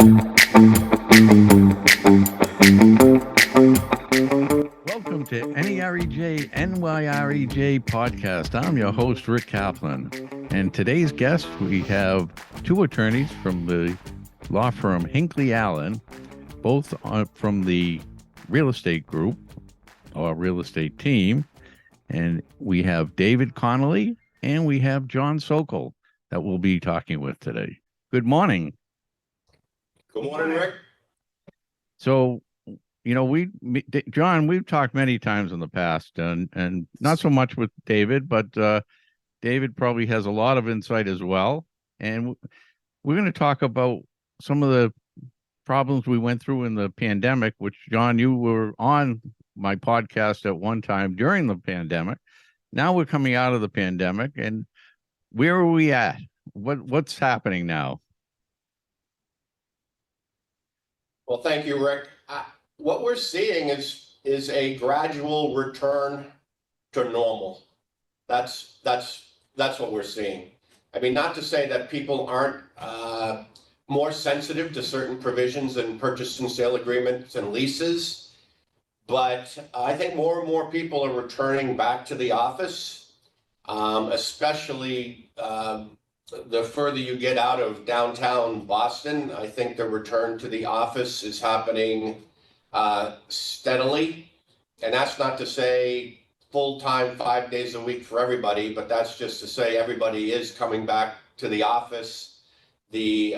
Welcome to NEREJ NYREJ podcast. I'm your host, Rick Kaplan. And today's guest, we have two attorneys from the law firm Hinckley Allen, both from the real estate group or real estate team. And we have David Connolly and we have John Sokul that we'll be talking with today. Good morning. Good morning, Rick. So, John, we've talked many times in the past, and not so much with David, but David probably has a lot of insight as well. And we're going to talk about some of the problems we went through in the pandemic, which, John, you were on my podcast at one time during the pandemic. Now we're coming out of the pandemic, and where are we at? What's happening now? Well, thank you, Rick. What we're seeing is a gradual return to normal. That's what we're seeing. I mean, not to say that people aren't more sensitive to certain provisions in purchase and sale agreements and leases, but I think more and more people are returning back to the office, especially the further you get out of downtown Boston. I think the return to the office is happening steadily. And that's not to say full-time 5 days a week for everybody, but that's just to say everybody is coming back to the office. The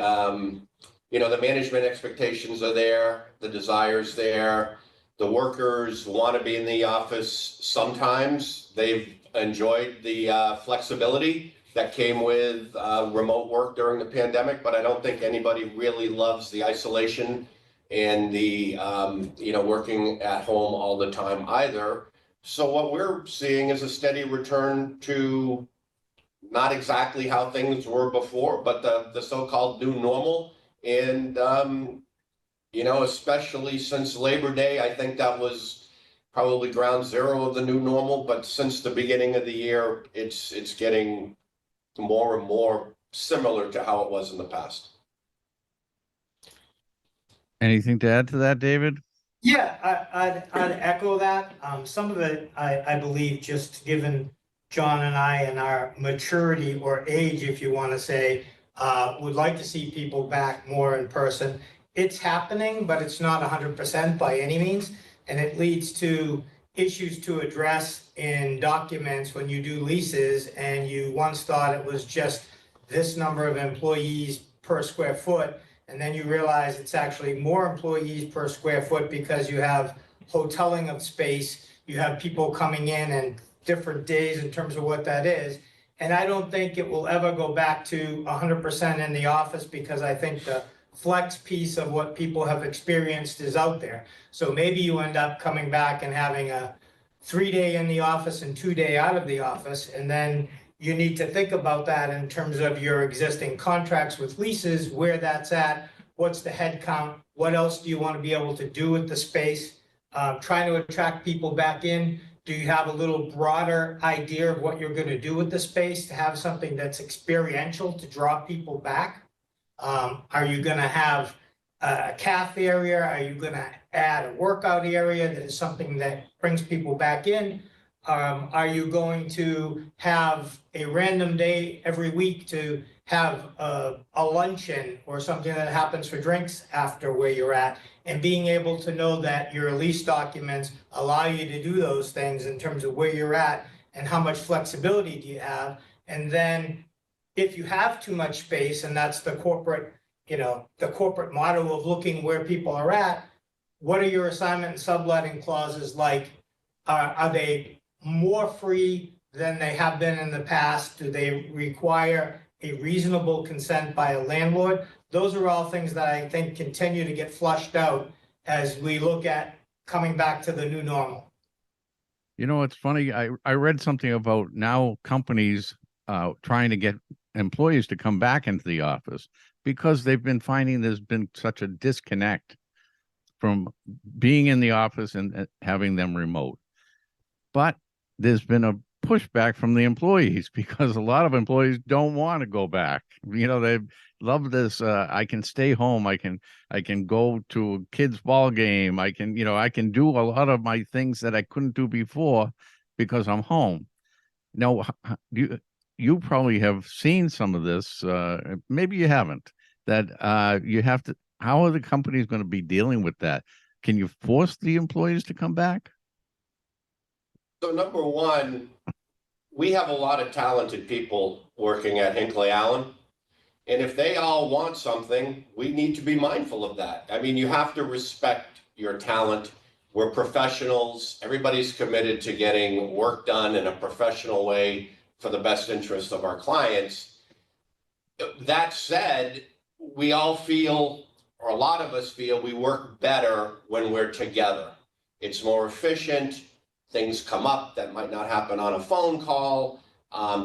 management expectations are there, the desire's there. The workers want to be in the office. Sometimes they've enjoyed the flexibility that came with remote work during the pandemic, but I don't think anybody really loves the isolation and the working at home all the time either. So what we're seeing is a steady return to not exactly how things were before, but the so-called new normal. And especially since Labor Day, I think that was probably ground zero of the new normal. But since the beginning of the year, it's getting more and more similar to how it was in the past. Anything to add to that, David? Yeah, I'd echo that. Some of it, I believe, just given John and I and our maturity or age, if you want to say, would like to see people back more in person. It's happening, but it's not 100% by any means. And it leads to issues to address in documents when you do leases, and you once thought it was just this number of employees per square foot, and then you realize it's actually more employees per square foot because you have hoteling of space, you have people coming in and different days in terms of what that is. And I don't think it will ever go back to 100% in the office, because I think the flex piece of what people have experienced is out there. So maybe you end up coming back and having a 3-day in the office and 2-day out of the office. And then you need to think about that in terms of your existing contracts with leases, where that's at, what's the head count, what else do you want to be able to do with the space, trying to attract people back in. Do you have a little broader idea of what you're going to do with the space to have something that's experiential to draw people back? Are you going to have a cafe area? Are you going to add a workout area that is something that brings people back in? Are you going to have a random day every week to have a luncheon or something that happens for drinks after where you're at? And being able to know that your lease documents allow you to do those things in terms of where you're at and how much flexibility do you have. And then if you have too much space, and that's the corporate motto of looking where people are at, what are your assignment and subletting clauses like? Are they more free than they have been in the past? Do they require a reasonable consent by a landlord? Those are all things that I think continue to get flushed out as we look at coming back to the new normal. It's funny. I read something about now companies trying to get employees to come back into the office because they've been finding there's been such a disconnect from being in the office and having them remote. But there's been a pushback from the employees because a lot of employees don't want to go back. They love this. I can stay home. I can go to a kid's ball game. I can do a lot of my things that I couldn't do before because I'm home. Now, you probably have seen some of this. Maybe you haven't. That you have to. How are the companies going to be dealing with that? Can you force the employees to come back? So number one, we have a lot of talented people working at Hinckley Allen. And if they all want something, we need to be mindful of that. I mean, you have to respect your talent. We're professionals. Everybody's committed to getting work done in a professional way for the best interest of our clients. That said, we all feel, or a lot of us feel, we work better when we're together. It's more efficient. Things come up that might not happen on a phone call,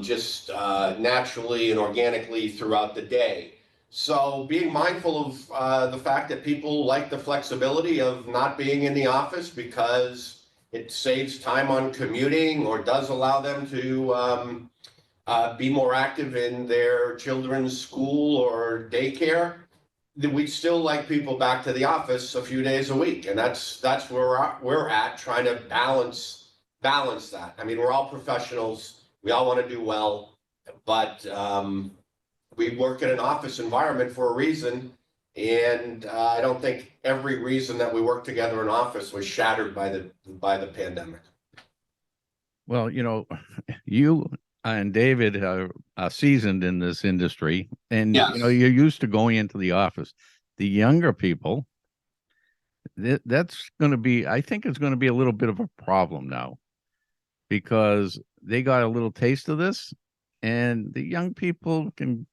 just naturally and organically throughout the day. So being mindful of the fact that people like the flexibility of not being in the office because it saves time on commuting or does allow them to be more active in their children's school or daycare. We'd still like people back to the office a few days a week, and that's where we're at trying to balance that. I mean, we're all professionals. We all want to do well, but we work in an office environment for a reason, and I don't think every reason that we work together in office was shattered by the pandemic. Well, you and David are seasoned in this industry, and Yes. you're used to going into the office. The younger people, that's going to be, I think it's going to be a little bit of a problem now because they got a little taste of this, and the young people can,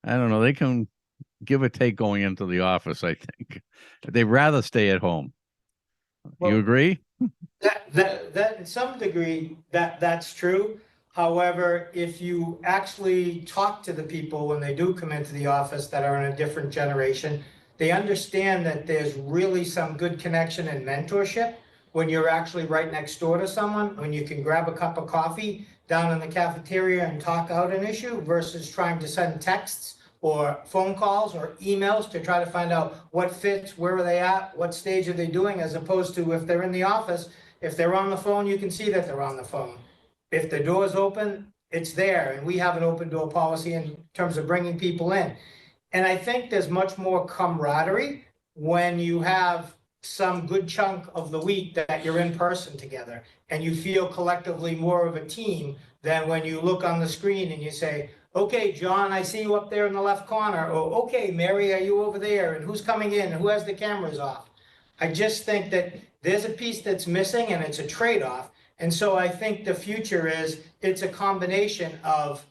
I don't know, they can give or take going into the office. I think they'd rather stay at home. Well, you agree? That in some degree, that's true. However, if you actually talk to the people when they do come into the office that are in a different generation, they understand that there's really some good connection and mentorship when you're actually right next door to someone, when you can grab a cup of coffee down in the cafeteria and talk out an issue versus trying to send texts or phone calls or emails to try to find out what fits, where are they at, what stage are they doing, as opposed to if they're in the office, if they're on the phone, you can see that they're on the phone. If the door's open, it's there, and we have an open door policy in terms of bringing people in. And I think there's much more camaraderie when you have some good chunk of the week that you're in person together and you feel collectively more of a team than when you look on the screen and you say, okay, John, I see you up there in the left corner, or okay, Mary, are you over there, and who's coming in and who has the cameras off? I just think that there's a piece that's missing and it's a trade-off. And so I think the future is it's a combination of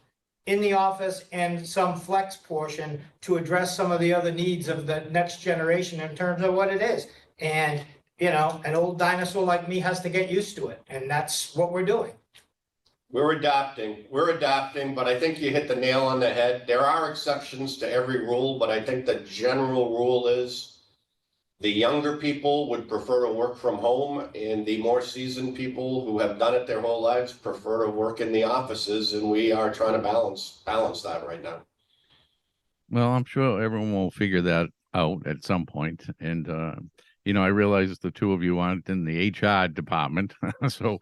in the office and some flex portion to address some of the other needs of the next generation in terms of what it is. And, an old dinosaur like me has to get used to it. And that's what we're doing. We're adapting, but I think you hit the nail on the head. There are exceptions to every rule, but I think the general rule is the younger people would prefer to work from home, and the more seasoned people who have done it their whole lives prefer to work in the offices, and we are trying to balance that right now. Well, I'm sure everyone will figure that out at some point. And, I realize the two of you aren't in the HR department. So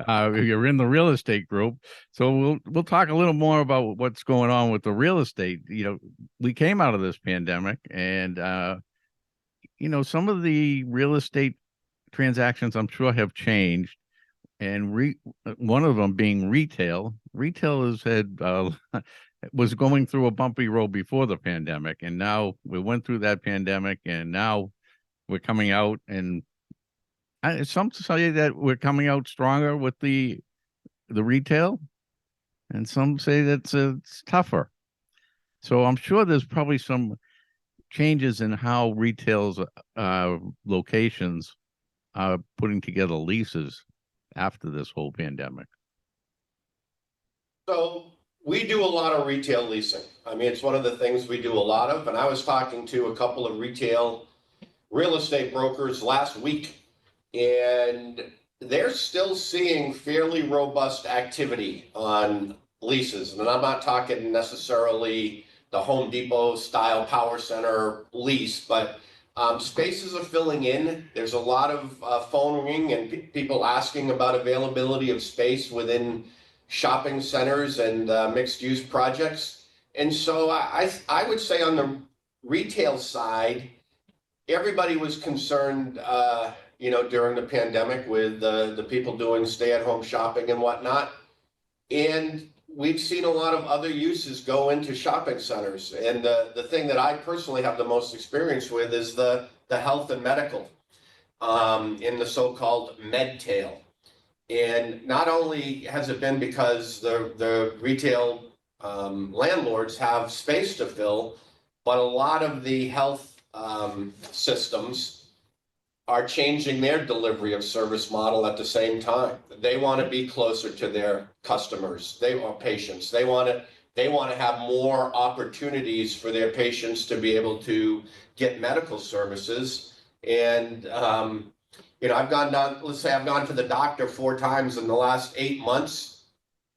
you're in the real estate group. So we'll talk a little more about what's going on with the real estate. We came out of this pandemic and, some of the real estate transactions I'm sure have changed. And one of them being retail. Retail has had was going through a bumpy road before the pandemic, and now we went through that pandemic, and now we're coming out. And some say that we're coming out stronger with the retail, and some say that it's tougher. So I'm sure there's probably some changes in how retail's locations are putting together leases after this whole pandemic. So we do a lot of retail leasing. I mean, it's one of the things we do a lot of, and I was talking to a couple of real estate brokers last week, and they're still seeing fairly robust activity on leases. And I'm not talking necessarily the Home Depot style power center lease, but spaces are filling in. There's a lot of phone ringing and people asking about availability of space within shopping centers and mixed use projects. And so I would say on the retail side, everybody was concerned, during the pandemic with the people doing stay-at-home shopping and whatnot. And we've seen a lot of other uses go into shopping centers. And the thing that I personally have the most experience with is the health and medical in the so-called medtail. And not only has it been because the retail landlords have space to fill, but a lot of the health systems are changing their delivery of service model at the same time. They want to be closer to their customers. They are patients. They want to have more opportunities for their patients to be able to get medical services. And I've gone down. Let's say I've gone to the doctor 4 times in the last 8 months.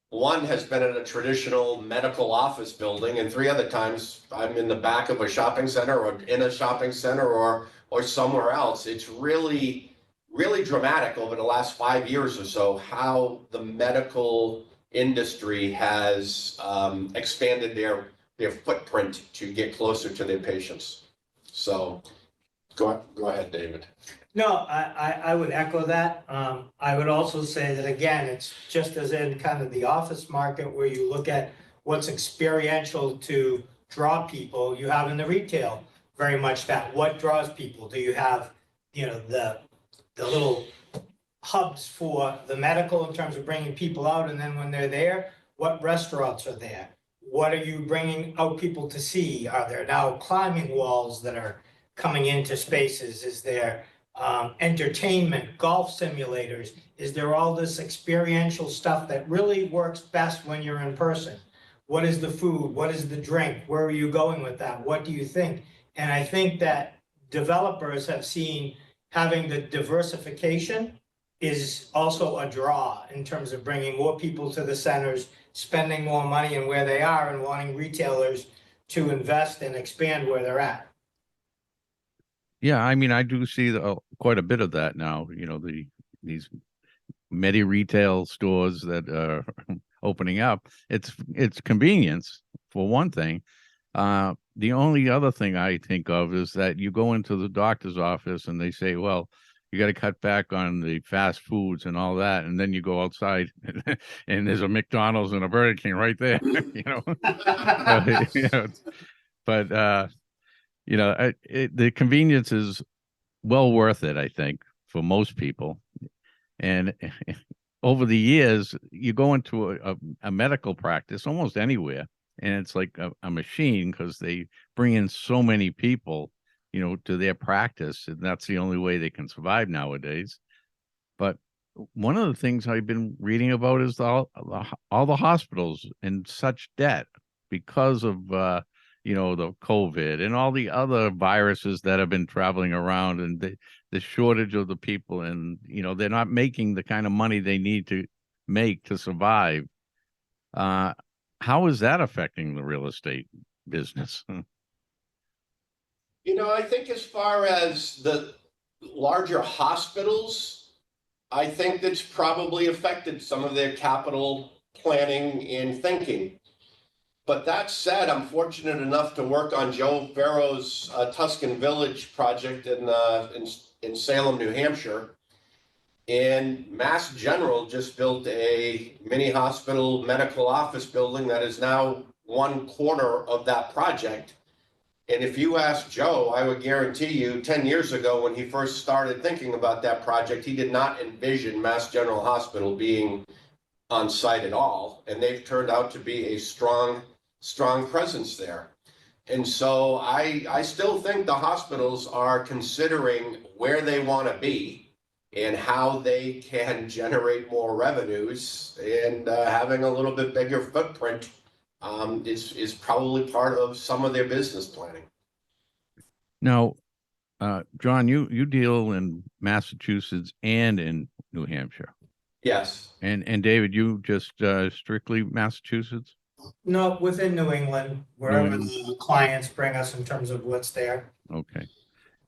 One has been in a traditional medical office building, and 3 other times I'm in the back of a shopping center or in a shopping center or somewhere else. It's really, really dramatic over the last 5 years or so how the medical industry has expanded their footprint to get closer to their patients. So go ahead, David. No, I would echo that. I would also say that, again, it's just as in kind of the office market where you look at what's experiential to draw people, you have in the retail very much that. What draws people? Do you have, the little hubs for the medical in terms of bringing people out, and then when they're there, what restaurants are there? What are you bringing out people to see? Are there now climbing walls that are coming into spaces? Is there entertainment, golf simulators? Is there all this experiential stuff that really works best when you're in person? What is the food? What is the drink? Where are you going with that? What do you think? And I think that developers have seen having the diversification is also a draw in terms of bringing more people to the centers, spending more money in where they are, and wanting retailers to invest and expand where they're at. Yeah, I mean, I do see quite a bit of that now. These many retail stores that are opening up. It's convenience for one thing. The only other thing I think of is that you go into the doctor's office and they say, well, you got to cut back on the fast foods and all that. And then you go outside and there's a McDonald's and a Burger King right there, But the convenience is well worth it, I think, for most people. And over the years, you go into a medical practice almost anywhere, and it's like a machine because they bring in so many people, to their practice, and that's the only way they can survive nowadays. But one of the things I've been reading about is all the hospitals in such debt because of the COVID and all the other viruses that have been traveling around, and the shortage of the people, and they're not making the kind of money they need to make to survive. How is that affecting the real estate business? I think as far as the larger hospitals, I think that's probably affected some of their capital planning and thinking. But that said, I'm fortunate enough to work on Joe Farrow's Tuscan Village project in Salem, New Hampshire. And Mass General just built a mini hospital medical office building that is now 1/4 of that project. And if you ask Joe, I would guarantee you 10 years ago when he first started thinking about that project, he did not envision Mass General Hospital being on site at all. And they've turned out to be a strong presence there. And so I still think the hospitals are considering where they want to be and how they can generate more revenues, and having a little bit bigger footprint is probably part of some of their business planning. Now, John, you deal in Massachusetts and in New Hampshire. Yes. And David, you just strictly Massachusetts? No, within New England, wherever England. the clients bring us in terms of what's there. Okay.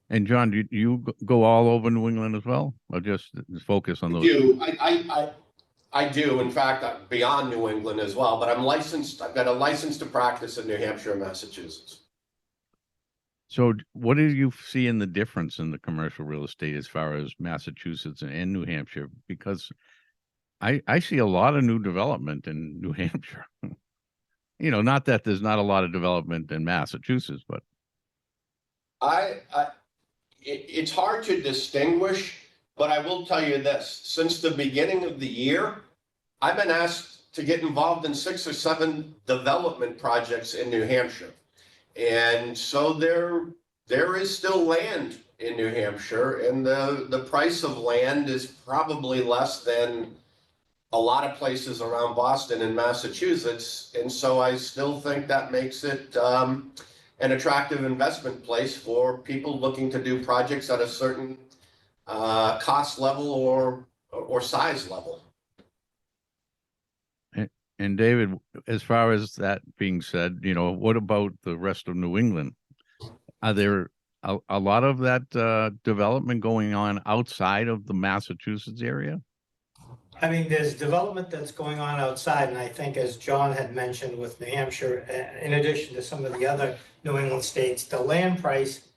And John, do you go all over New England as well, or just focus on I those? do. I do. In fact, beyond New England as well, but I'm licensed. I've got a license to practice in New Hampshire and Massachusetts. So what do you see in the difference in the commercial real estate as far as Massachusetts and New Hampshire? Because I see a lot of new development in New Hampshire. Not that there's not a lot of development in Massachusetts, but It's hard to distinguish, but I will tell you this, since the beginning of the year, I've been asked to get involved in 6 or 7 development projects in New Hampshire. And so there is still land in New Hampshire, and the price of land is probably less than a lot of places around Boston and Massachusetts. And so I still think that makes it an attractive investment place for people looking to do projects at a certain cost level or size level. and David, as far as that being said, what about the rest of New England? Are there a lot of that development going on outside of the Massachusetts area? I mean, there's development that's going on outside, and I think as John had mentioned with New Hampshire, in addition to some of the other New England states, the land price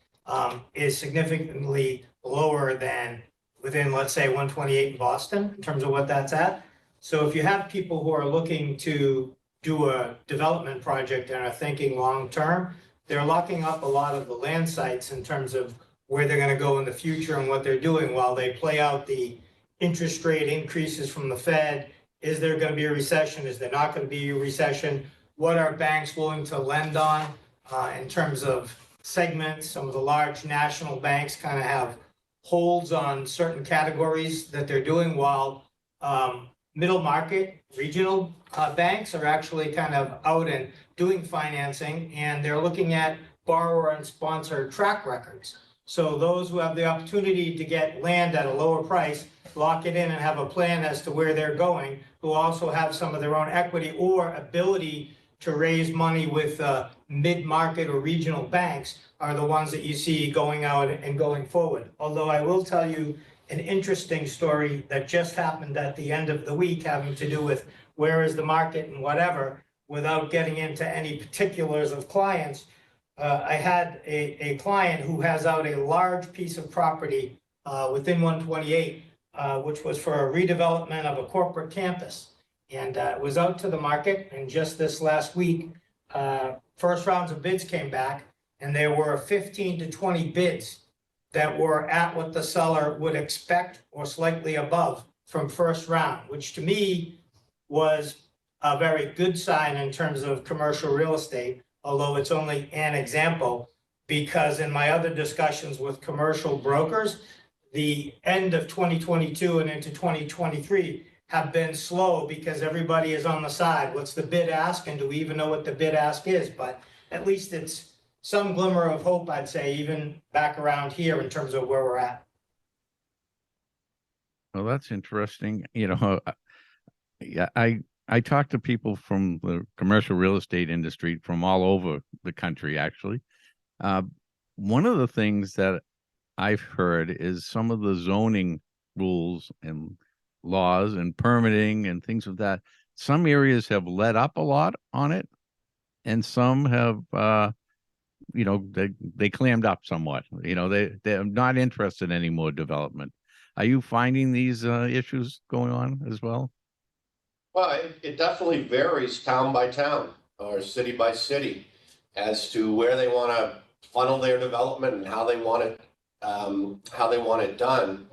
is significantly lower than within, let's say, 128 in Boston, in terms of what that's at. So if you have people who are looking to do a development project and are thinking long-term, they're locking up a lot of the land sites in terms of where they're gonna go in the future and what they're doing while they play out the interest rate increases from the Fed. Is there going to be a recession? Is there not going to be a recession? What are banks willing to lend on in terms of segments? Some of the large national banks kind of have holds on certain categories that they're doing, while middle market regional banks are actually kind of out and doing financing, and they're looking at borrower and sponsor track records. So those who have the opportunity to get land at a lower price, lock it in and have a plan as to where they're going, who also have some of their own equity or ability to raise money with mid-market or regional banks, are the ones that you see going out and going forward. Although I will tell you an interesting story that just happened at the end of the week, having to do with where is the market and whatever, without getting into any particulars of clients. I had a client who has out a large piece of property within 128, which was for a redevelopment of a corporate campus. And it was out to the market, and just this last week, first rounds of bids came back, and there were 15 to 20 bids that were at what the seller would expect or slightly above from first round, which to me was a very good sign in terms of commercial real estate, although it's only an example, because in my other discussions with commercial brokers, the end of 2022 and into 2023 have been slow because everybody is on the side. What's the bid ask, and do we even know what the bid ask is? But at least it's some glimmer of hope, I'd say, even back around here in terms of where we're at. Well, that's interesting. Yeah, I talk to people from the commercial real estate industry from all over the country, actually. One of the things that I've heard is some of the zoning rules and laws and permitting and things of that. Some areas have let up a lot on it, and some have, they clammed up somewhat. They're not interested in any more development. Are you finding these issues going on as well? Well, it definitely varies town by town or city by city as to where they want to funnel their development and how they want it done.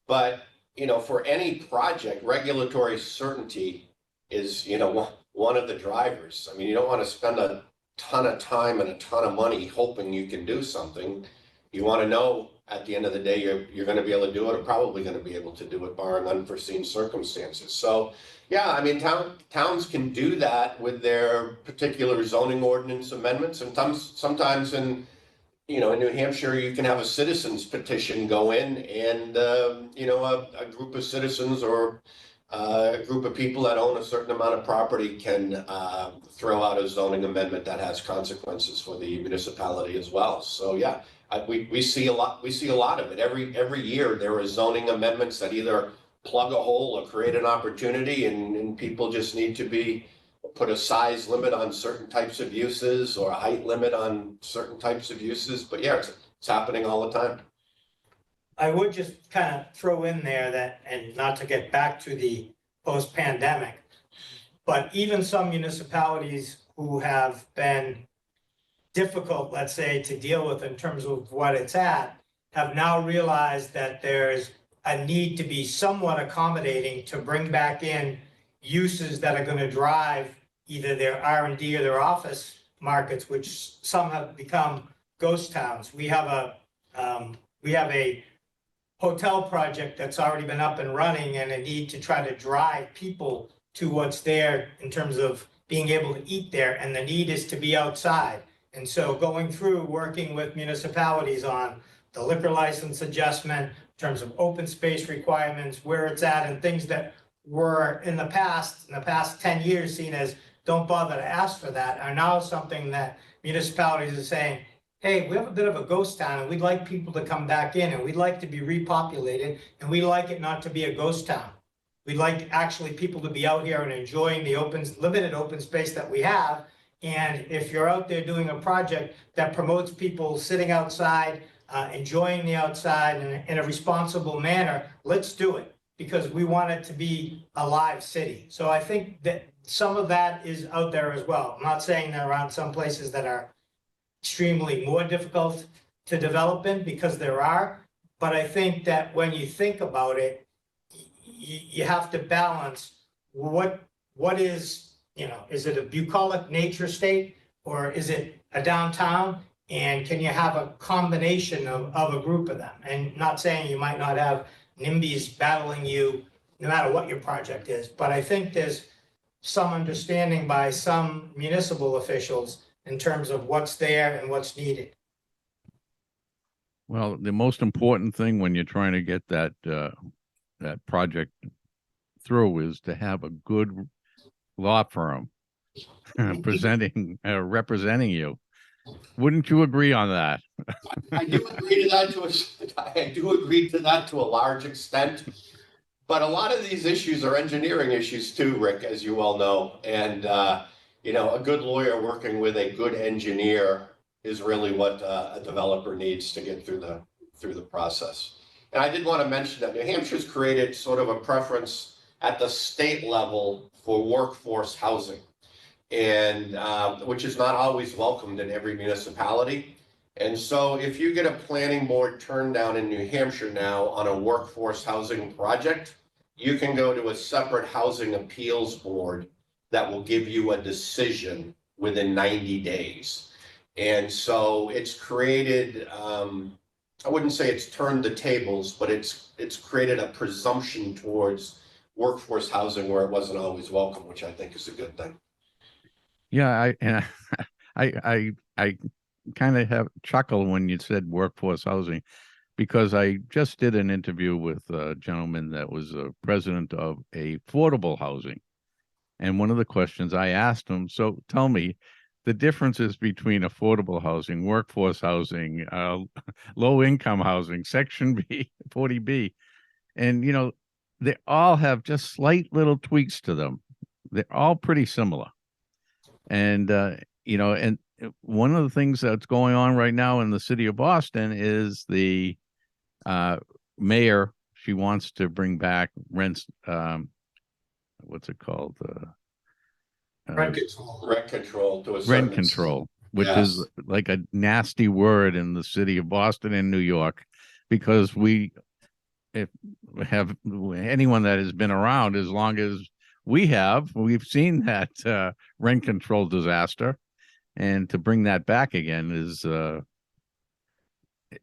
But, for any project, regulatory certainty is, one of the drivers. I mean, you don't want to spend a ton of time and a ton of money hoping you can do something. You want to know at the end of the day, you're going to be able to do it, or probably going to be able to do it, barring unforeseen circumstances. So, yeah, I mean, towns can do that with their particular zoning ordinance amendments, and sometimes in in New Hampshire, you can have a citizens petition go in and, a group of citizens or a group of people that own a certain amount of property can throw out a zoning amendment that has consequences for the municipality as well. So yeah, we see a lot. We see a lot of it every year. There are zoning amendments that either plug a hole or create an opportunity, and people just need to be put a size limit on certain types of uses or a height limit on certain types of uses. But yeah, it's happening all the time. I would just kind of throw in there that, and not to get back to the post-pandemic, but even some municipalities who have been difficult, let's say, to deal with in terms of what it's at, have now realized that there's a need to be somewhat accommodating to bring back in uses that are going to drive either their R&D or their office markets, which some have become ghost towns. We have a hotel project that's already been up and running, and a need to try to drive people to what's there in terms of being able to eat there, and the need is to be outside. And so going through, working with municipalities on the liquor license adjustment, in terms of open space requirements, where it's at, and things that were in the past 10 years seen as don't bother to ask for that, are now something that municipalities are saying, hey, we have a bit of a ghost town and we'd like people to come back in, and we'd like to be repopulated, and we like it not to be a ghost town. We'd like actually people to be out here and enjoying the limited open space that we have. And if you're out there doing a project that promotes people sitting outside, enjoying the outside in a responsible manner, let's do it, because we want it to be a live city. So I think that some of that is out there as well. I'm not saying there aren't some places that are extremely more difficult to develop in, because there are, but I think that when you think about it, you have to balance what is, is it a bucolic nature state, or is it a downtown? And can you have a combination of a group of them? And not saying you might not have NIMBYs battling you no matter what your project is, but I think there's some understanding by some municipal officials in terms of what's there and what's needed. Well, the most important thing when you're trying to get that project through is to have a good law firm representing you. Wouldn't you agree on that? I do agree to that to a large extent. But a lot of these issues are engineering issues too, Rick, as you well know. And a good lawyer working with a good engineer is really what a developer needs to get through the process. And I did want to mention that New Hampshire's created sort of a preference at the state level for workforce housing, and which is not always welcomed in every municipality. And so if you get a planning board turned down in New Hampshire now on a workforce housing project, you can go to a separate housing appeals board that will give you a decision within 90 days. And so it's created, I wouldn't say it's turned the tables, but it's created a presumption towards workforce housing where it wasn't always welcome, which I think is a good thing. Yeah, I kind of have chuckle when you said workforce housing, because I just did an interview with a gentleman that was a president of affordable housing. And one of the questions I asked him, so tell me the differences between affordable housing, workforce housing, low income housing, Section B, 40B. And, they all have just slight little tweaks to them. They're all pretty similar. And, and one of the things that's going on right now in the city of Boston is the mayor, she wants to bring back rents, what's it called? Rent control to a certain rent control, which is like a nasty word in the city of Boston and New York, because we have anyone that has been around as long as we've seen that rent control disaster, and to bring that back again is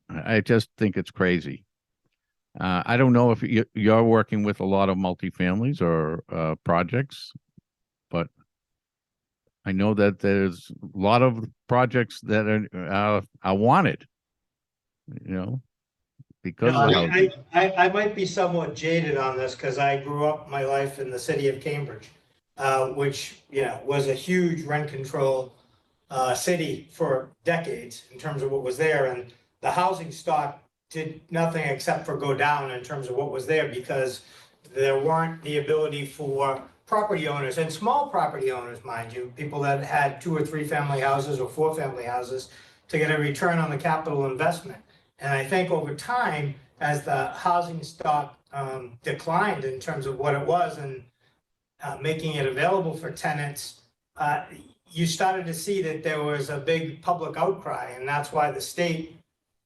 I just think it's crazy. I don't know if you're working with a lot of multifamilies or projects, but I know that there's a lot of projects that are wanted you know, No, because of the housing. I might be somewhat jaded on this because I grew up my life in the city of Cambridge, which, was a huge rent control city for decades in terms of what was there. And the housing stock did nothing except for go down in terms of what was there because there weren't the ability for property owners and small property owners, mind you, people that had 2 or 3 family houses or 4 family houses to get a return on the capital investment. And I think over time, as the housing stock declined in terms of what it was and making it available for tenants, you started to see that there was a big public outcry, and that's why the state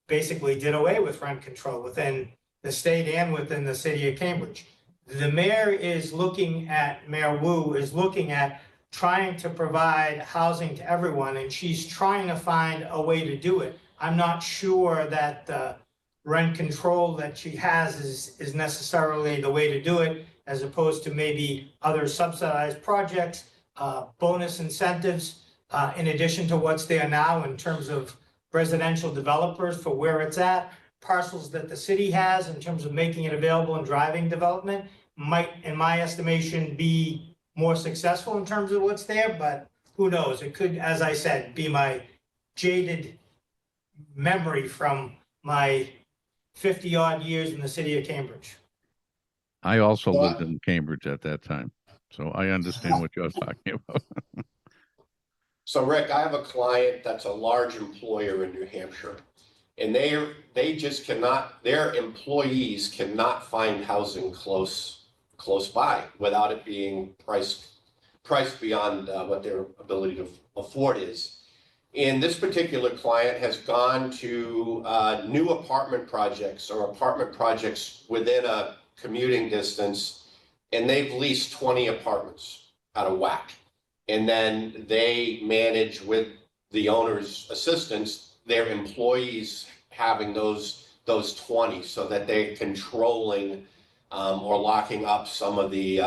basically did away with rent control within the state and within the city of Cambridge. The mayor is looking at, Mayor Wu is looking at trying to provide housing to everyone, and she's trying to find a way to do it. I'm not sure that the rent control that she has is necessarily the way to do it, as opposed to maybe other subsidized projects, bonus incentives, in addition to what's there now in terms of residential developers for where it's at, parcels that the city has in terms of making it available and driving development might, in my estimation, be more successful in terms of what's there, but who knows? It could, as I said, be my jaded memory from my 50-odd years in the city of Cambridge. I also Well, lived in Cambridge at that time, so I understand what you're talking about. So Rick, I have a client that's a large employer in New Hampshire. And they just cannot, their employees cannot find housing close by without it being priced beyond what their ability to afford is. And this particular client has gone to new apartment projects or apartment projects within a commuting distance, and they've leased 20 apartments out of whack. And then they manage with the owner's assistance, their employees having those 20 so that they're controlling or locking up some of the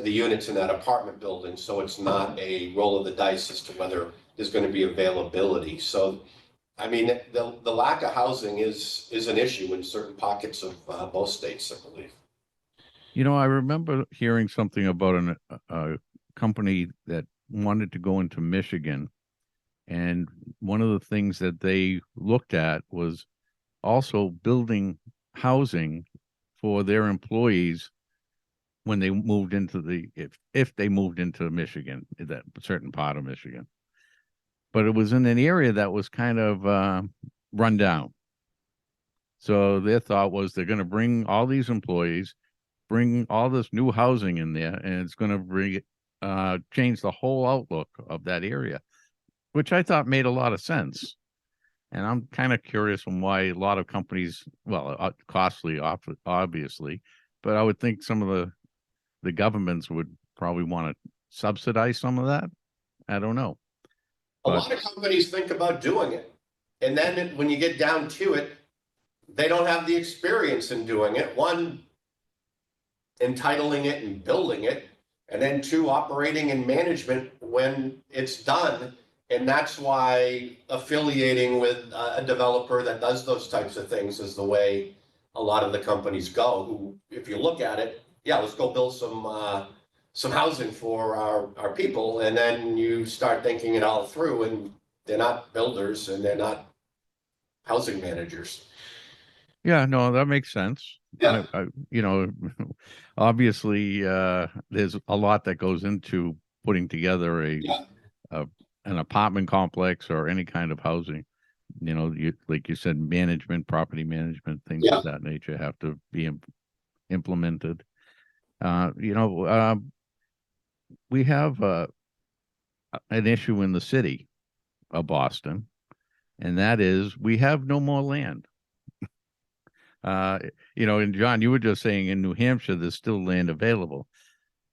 units in that apartment building. So it's not a roll of the dice as to whether there's going to be availability. So, I mean, the lack of housing is an issue in certain pockets of both states, I believe. You know, I remember hearing something about a company that wanted to go into Michigan, and one of the things that they looked at was also building housing for their employees when they moved into if they moved into Michigan, that certain part of Michigan. But it was in an area that was kind of run down. So their thought was they're going to bring all these employees, bring all this new housing in there, and it's going to change the whole outlook of that area, which I thought made a lot of sense. And I'm kind of curious on why a lot of companies, well, costly, obviously, but I would think some of the governments would probably want to subsidize some of that. I don't know. A lot of companies think about doing it. And then when you get down to it, they don't have the experience in doing it. One, entitling it and building it, and then 2, operating and management when it's done. And that's why affiliating with a developer that does those types of things is the way a lot of the companies go, who, if you look at it, yeah, let's go build some housing for our people. And then you start thinking it all through, and they're not builders and they're not housing managers. Yeah, no, that makes sense. Yeah. Obviously, there's a lot that goes into putting together an apartment complex or any kind of housing. Like you said, management, property management, things of that nature have to be implemented. We have an issue in the city of Boston, and that is we have no more land. And John, you were just saying in New Hampshire, there's still land available.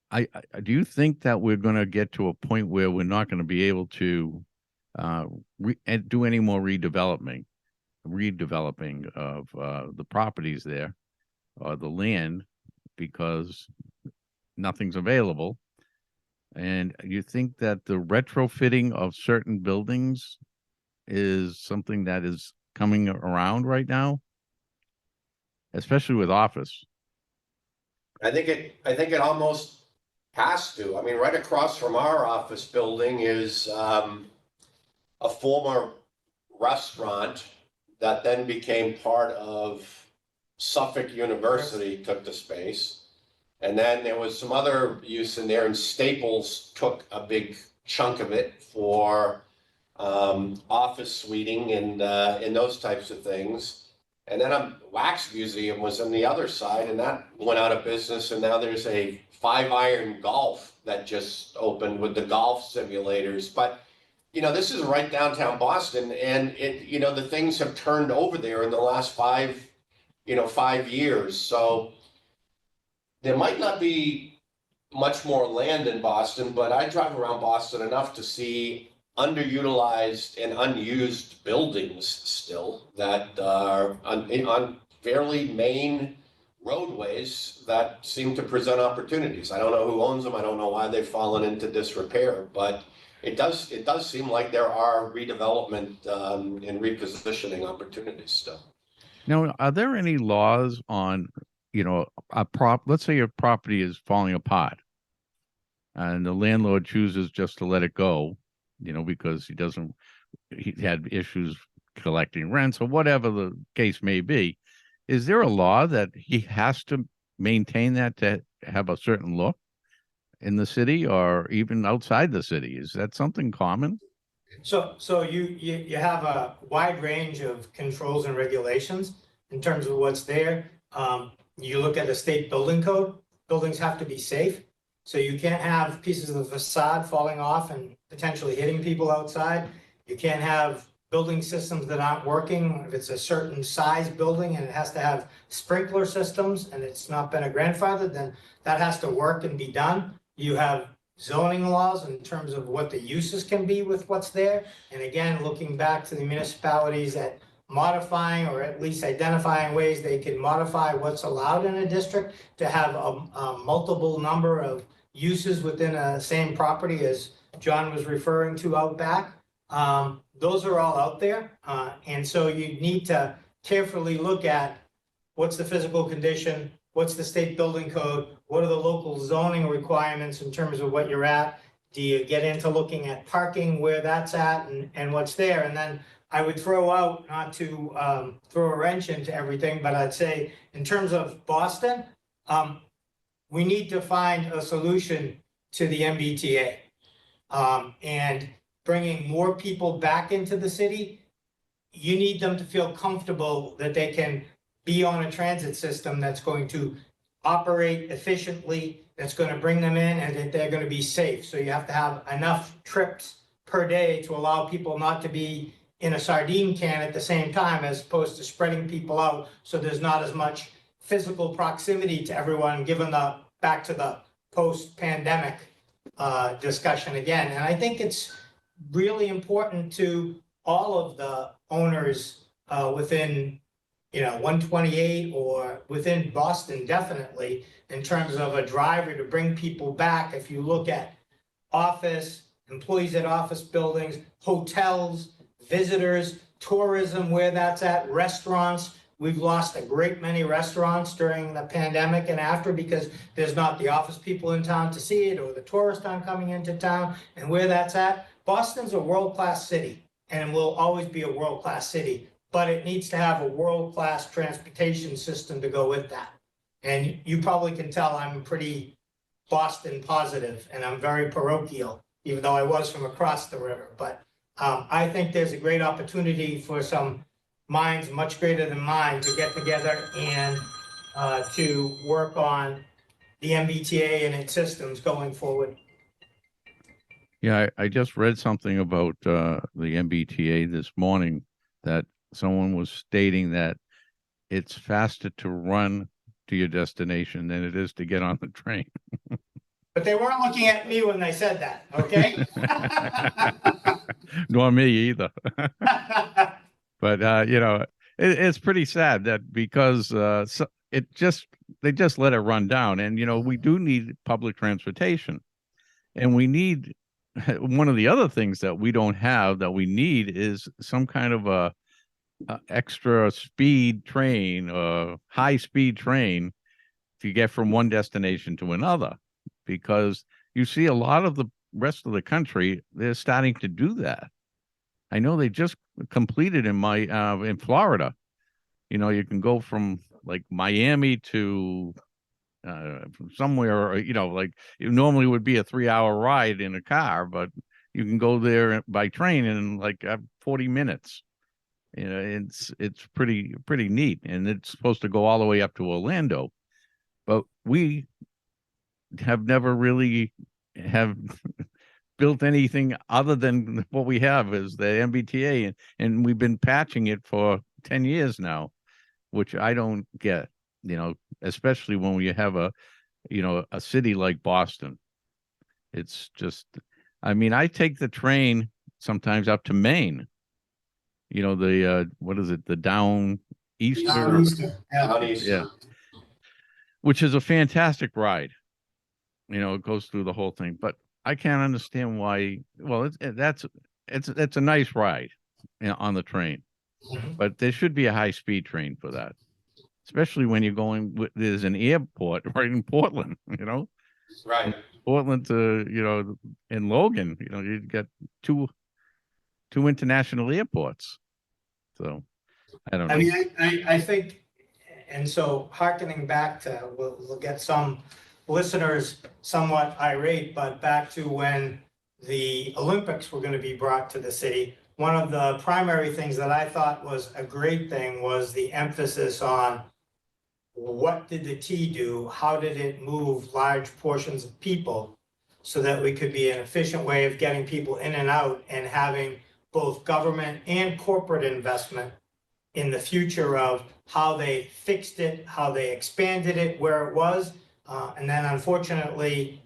I do you think that we're going to get to a point where we're not going to be able to do any more redeveloping of the properties there or the land because nothing's available? And you think that the retrofitting of certain buildings is something that is coming around right now, especially with office. I think it almost has to. I mean, right across from our office building is a former restaurant that then became part of Suffolk University, took the space. And then there was some other use in there, and Staples took a big chunk of it for office suiting and those types of things. And then a wax museum was on the other side, and that went out of business. And now there's a 5-iron golf that just opened with the golf simulators. But this is right downtown Boston, and the things have turned over there in the last 5 years. So there might not be much more land in Boston, but I drive around Boston enough to see underutilized and unused buildings still that are on fairly main roadways that seem to present opportunities. I don't know who owns them. I don't know why they've fallen into disrepair, but it does seem like there are redevelopment and repositioning opportunities still. Now, are there any laws on, let's say your property is falling apart and the landlord chooses just to let it go, because he had issues collecting rents or whatever the case may be. Is there a law that he has to maintain that to have a certain look in the city or even outside the city? Is that something common? So you have a wide range of controls and regulations in terms of what's there. You look at the state building code, buildings have to be safe. So you can't have pieces of the facade falling off and potentially hitting people outside. You can't have building systems that aren't working. If it's a certain size building and it has to have sprinkler systems and it's not been a grandfather, then that has to work and be done. You have zoning laws in terms of what the uses can be with what's there. And again, looking back to the municipalities at modifying or at least identifying ways they can modify what's allowed in a district to have a multiple number of uses within a same property, as John was referring to out back. Those are all out there. And so you need to carefully look at what's the physical condition, what's the state building code, what are the local zoning requirements in terms of what you're at? Do you get into looking at parking, where that's at and what's there? And then I would throw out, not to throw a wrench into everything, but I'd say in terms of Boston, we need to find a solution to the MBTA. And bringing more people back into the city, you need them to feel comfortable that they can be on a transit system that's going to operate efficiently, that's going to bring them in, and that they're going to be safe. So you have to have enough trips per day to allow people not to be in a sardine can at the same time, as opposed to spreading people out so there's not as much physical proximity to everyone, given back to the post-pandemic discussion again. And I think it's really important to all of the owners within 128 or within Boston, definitely, in terms of a driver to bring people back. If you look at office, employees at office buildings, hotels, visitors, tourism, where that's at, restaurants. We've lost a great many restaurants during the pandemic and after, because there's not the office people in town to see it, or the tourists aren't coming into town. And where that's at, Boston's a world-class city and will always be a world-class city, but it needs to have a world-class transportation system to go with that. And you probably can tell I'm pretty Boston positive, and I'm very parochial, even though I was from across the river. But I think there's a great opportunity for some minds much greater than mine to get together and to work on the MBTA and its systems going forward. Yeah, I just read something about the MBTA this morning, that someone was stating that it's faster to run to your destination than it is to get on the train. But they weren't looking at me when they said that, okay? Nor me either. But it's pretty sad that because they just let it run down. And we do need public transportation, and we need one of the other things that we don't have that we need is some kind of extra speed train or high speed train to get from one destination to another, because you see a lot of the rest of the country, they're starting to do that. I know they just completed in Florida. You know, you can go from like Miami to from somewhere, like it normally would be a 3 hour ride in a car, but you can go there by train in like 40 minutes. You know, it's pretty neat, and it's supposed to go all the way up to Orlando, but we have never really have built anything other than what we have is the MBTA, and we've been patching it for 10 years now, which I don't get, especially when we have a city like Boston. It's just, I mean, I take the train sometimes up to Maine, what is it? The down easter, Down east. yeah, which is a fantastic ride. It goes through the whole thing, but I can't understand why. Well, it's a nice ride, on the train, but there should be a high speed train for that, especially when you're going. There's an airport right in Portland. Right. Portland to in Logan. You got two international airports. So I don't know. I mean, I think, and so hearkening back to, we'll get some listeners somewhat irate, but back to when the Olympics were going to be brought to the city, one of the primary things that I thought was a great thing was the emphasis on what did the T do? How did it move large portions of people so that we could be an efficient way of getting people in and out and having both government and corporate investment in the future of how they fixed it, how they expanded it, where it was. And then unfortunately,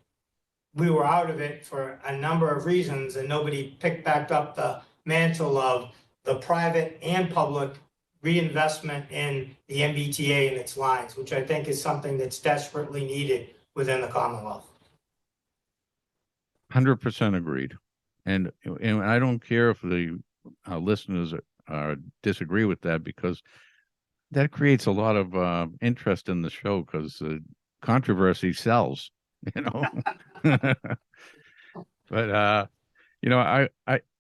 we were out of it for a number of reasons, and nobody picked back up the mantle of the private and public reinvestment in the MBTA and its lines, which I think is something that's desperately needed within the Commonwealth. 100% agreed. And I don't care if the listeners disagree with that, because that creates a lot of interest in the show, because controversy sells, But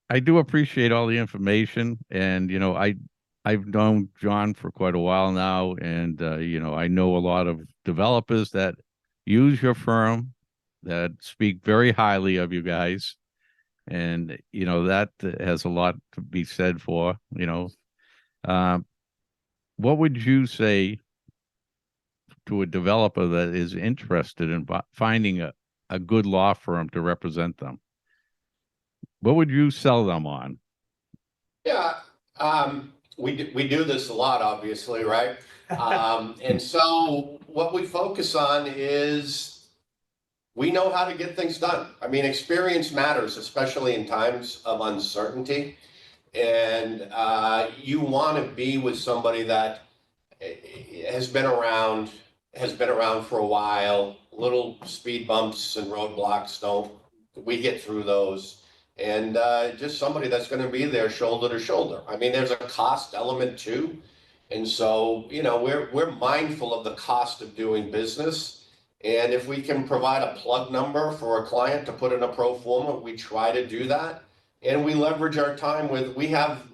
I do appreciate all the information, and I've known John for quite a while now, and I know a lot of developers that use your firm, that speak very highly of you guys, and that has a lot to be said for. What would you say to a developer that is interested in finding a good law firm to represent them? What would you sell them on? Yeah, we do this a lot, obviously, right? And so what we focus on is we know how to get things done. I mean, experience matters, especially in times of uncertainty. And you want to be with somebody that has been around for a while. Little speed bumps and roadblocks, we get through those. And just somebody that's going to be there shoulder to shoulder. I mean, there's a cost element too. And so, we're mindful of the cost of doing business. And if we can provide a plug number for a client to put in a pro forma, we try to do that. And we leverage our time with, we have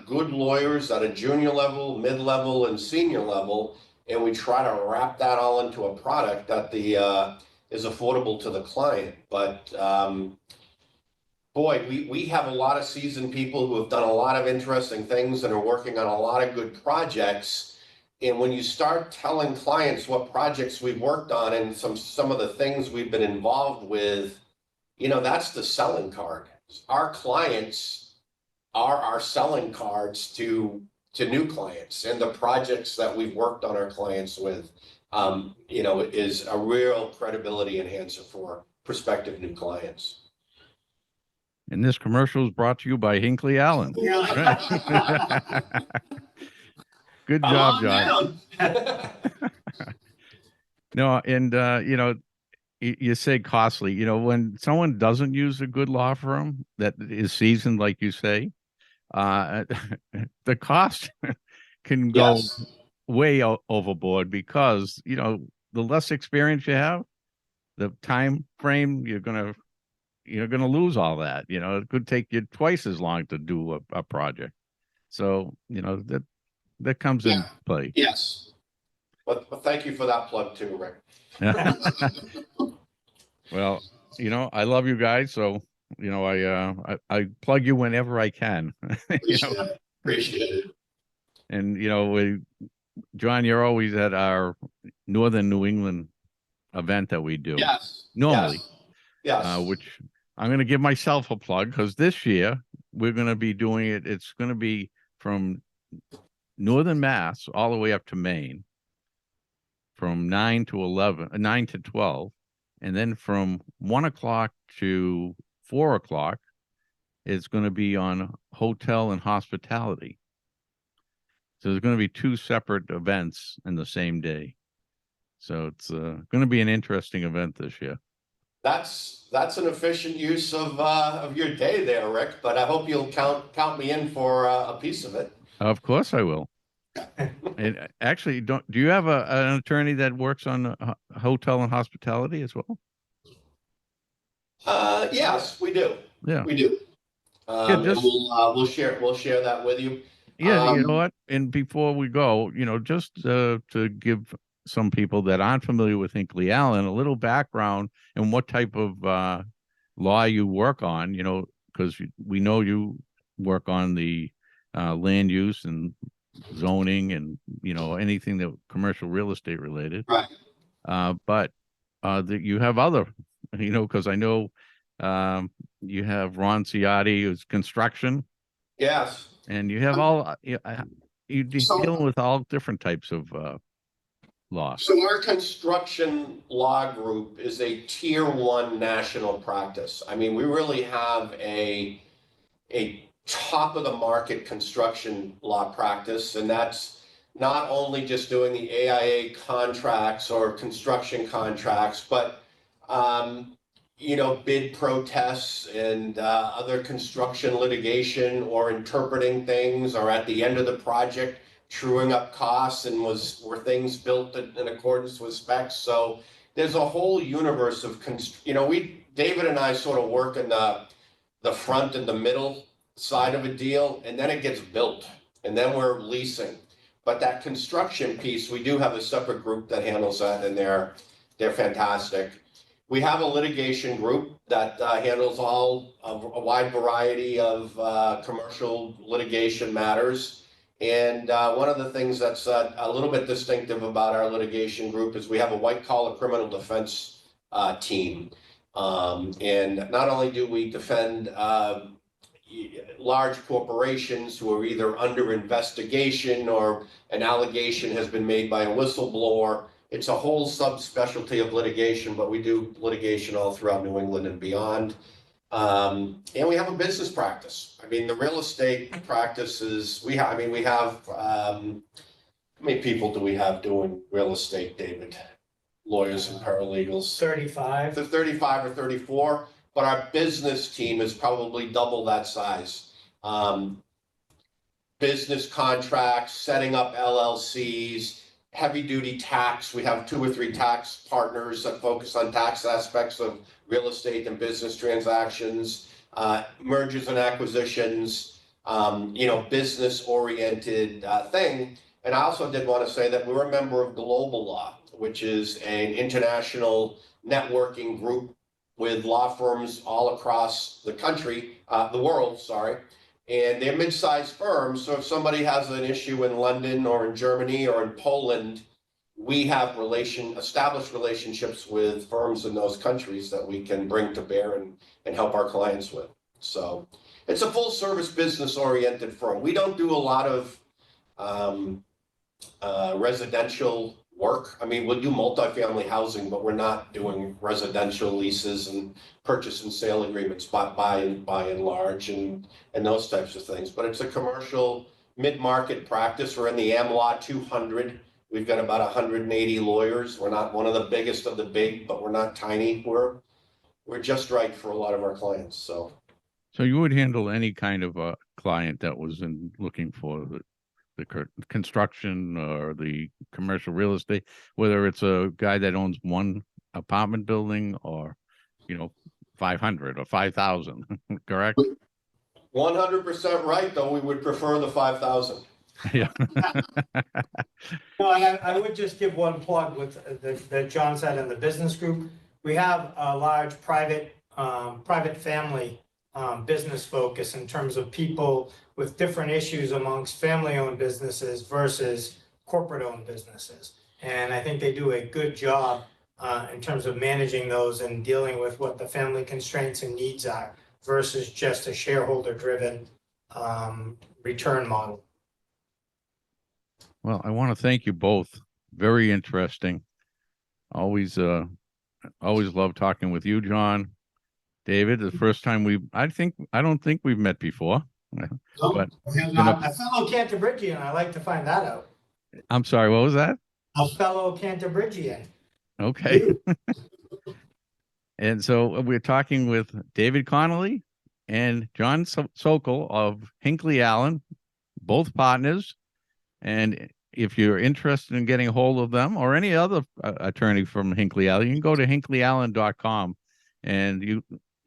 good lawyers at a junior level, mid-level, and senior level. And we try to wrap that all into a product that is affordable to the client. But boy, we have a lot of seasoned people who have done a lot of interesting things and are working on a lot of good projects. And when you start telling clients what projects we've worked on and some of the things we've been involved with, that's the selling card. Our clients are our selling cards to new clients, and the projects that we've worked on our clients with, is a real credibility enhancer for prospective new clients. And this commercial is brought to you by Hinckley Allen. Good job, John. No, and you say costly. When someone doesn't use a good law firm that is seasoned, like you say, the cost can go Yes, way overboard because, you know, the less experience you have, the time frame you're gonna lose all that. You know, it could take you twice as long to do a project. So, you know, that comes yeah, in play. yes. But thank you for that plug too, Rick. Well, you know, I love you guys, so you know, I plug you whenever I can. You know, Appreciate it. Appreciate it. and you know, John, you're always at our Northern New England event that we do Yes, normally, yes, yes. which I'm going to give myself a plug because this year we're going to be doing it. It's going to be from Northern Mass all the way up to Maine, from 9 to 12, and then from 1 o'clock to 4 o'clock, it's going to be on hotel and hospitality. So there's going to be two separate events in the same day. So it's going to be an interesting event this year. That's an efficient use of your day there, Rick, but I hope you'll count me in for a piece of it. Of course I will. And actually, do you have an attorney that works on hotel and hospitality as well? Yes, we do. Yeah. We do. Yeah, And just we'll share that with you. yeah, you know what? And before we go, you know, just to give some people that aren't familiar with Hinckley Allen a little background and what type of law you work on, you know, because we know you work on the land use and zoning and, you know, anything that commercial real estate related. Right. But that you have other, you know, because I know you have Ron Ciotti, who's construction, Yes. and you have all you're So, dealing with all different types of law. so our construction law group is a tier 1 national practice. I mean, we really have a top of the market construction law practice, and that's not only just doing the AIA contracts or construction contracts, but you know, bid protests and other construction litigation, or interpreting things, or at the end of the project truing up costs and were things built in accordance with specs. So there's a whole universe of you know, David and I sort of work in the front and the middle side of a deal, and then it gets built, and then we're leasing. But that construction piece, we do have a separate group that handles that, and they're fantastic. We have a litigation group that handles a wide variety of commercial litigation matters. And one of the things that's a little bit distinctive about our litigation group is we have a white collar criminal defense team. And not only do we defend large corporations who are either under investigation or an allegation has been made by a whistleblower. It's a whole subspecialty of litigation, but we do litigation all throughout New England and beyond. And we have a business practice. I mean, the real estate practice is, we have how many people do we have doing real estate, David? Lawyers and paralegals? 35. The 35 or 34, but our business team is probably double that size. Business contracts, setting up LLCs, heavy duty tax. We have 2 or 3 tax partners that focus on tax aspects of real estate and business transactions, mergers and acquisitions, you know, business oriented thing. And I also did want to say that we're a member of Global Law, which is an international networking group with law firms all across the country, the world, sorry. And they're mid-sized firms. So if somebody has an issue in London or in Germany or in Poland, we have established relationships with firms in those countries that we can bring to bear and help our clients with. So it's a full service business oriented firm. We don't do a lot of residential work. I mean, we'll do multifamily housing, but we're not doing residential leases and purchase and sale agreements by and large and those types of things. But it's a commercial mid-market practice. We're in the AmLaw 200. We've got about 180 lawyers. We're not one of the biggest of the big, but we're not tiny. We're just right for a lot of our clients. So So you would handle any kind of a client that was looking for the construction or the commercial real estate, whether it's a guy that owns one apartment building or, 500 or 5,000, correct? 100% right, though we would prefer the 5,000. Yeah. No, and I would just give one plug with that John said in the business group. We have a large private family business focus in terms of people with different issues amongst family-owned businesses versus corporate-owned businesses. And I think they do a good job in terms of managing those and dealing with what the family constraints and needs are versus just a shareholder-driven return model. Well, I want to thank you both. Very interesting. Always love talking with you, John. David, the first time I don't think we've met before. Oh, But a fellow Cantabrigian, I like to find that out. I'm sorry, what was that? A fellow Cantabrigian. Okay. And so we're talking with David Connolly and John Sokul of Hinckley Allen, both partners. And if you're interested in getting a hold of them or any other attorney from Hinckley Allen, you can go to hinckleyallen.com and you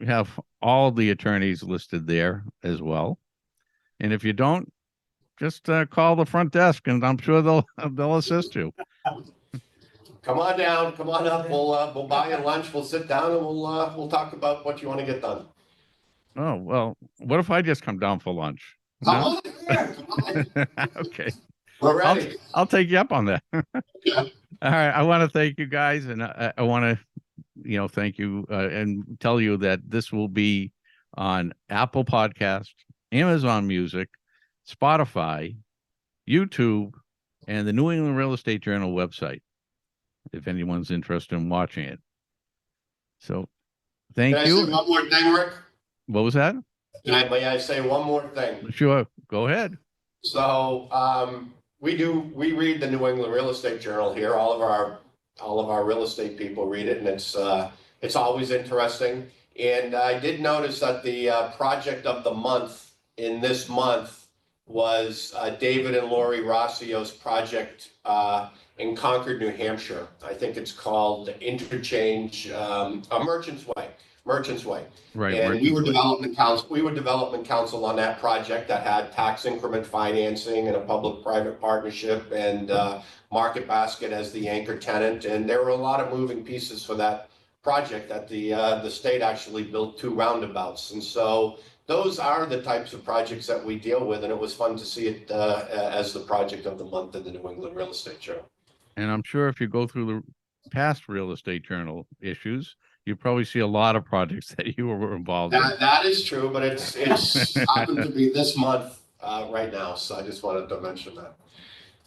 have all the attorneys listed there as well. And if you don't, just call the front desk and I'm sure they'll assist you. Come on down, come on up. We'll buy you lunch. We'll sit down and we'll talk about what you want to get done. Oh, well, what if I just come down for lunch? Come No? on, come on. Okay. We're ready. I'll take you up on that. Yeah. All right. I want to thank you guys, and I want to, thank you and tell you that this will be on Apple Podcast, Amazon Music, Spotify, YouTube, and the New England Real Estate Journal website, if anyone's interested in watching it. So, thank Can I you. say one more thing, Rick? What was that? May I say one more thing? Sure. Go ahead. So we read the New England Real Estate Journal here. All of our real estate people read it, and it's always interesting. And I did notice that the project of the month in this month was David and Lori Rossio's project in Concord, New Hampshire. I think it's called Interchange, Merchants Way. Right. And we were development counsel on that project that had tax increment financing and a public-private partnership and Market Basket as the anchor tenant. And there were a lot of moving pieces for that project that the state actually built 2 roundabouts. And so those are the types of projects that we deal with. And it was fun to see it as the project of the month in the New England Real Estate Journal. And I'm sure if you go through the past Real Estate Journal issues, you probably see a lot of projects that you were involved in. That is true, but it's happened to be this month right now. So I just wanted to mention that.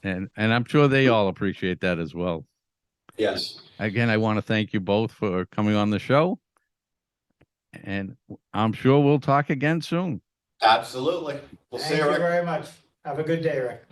And I'm sure they all appreciate that as well. Yes. Again, I want to thank you both for coming on the show. And I'm sure we'll talk again soon. Absolutely. We'll see Thank you, you Rick. very much. Have a good day, Rick.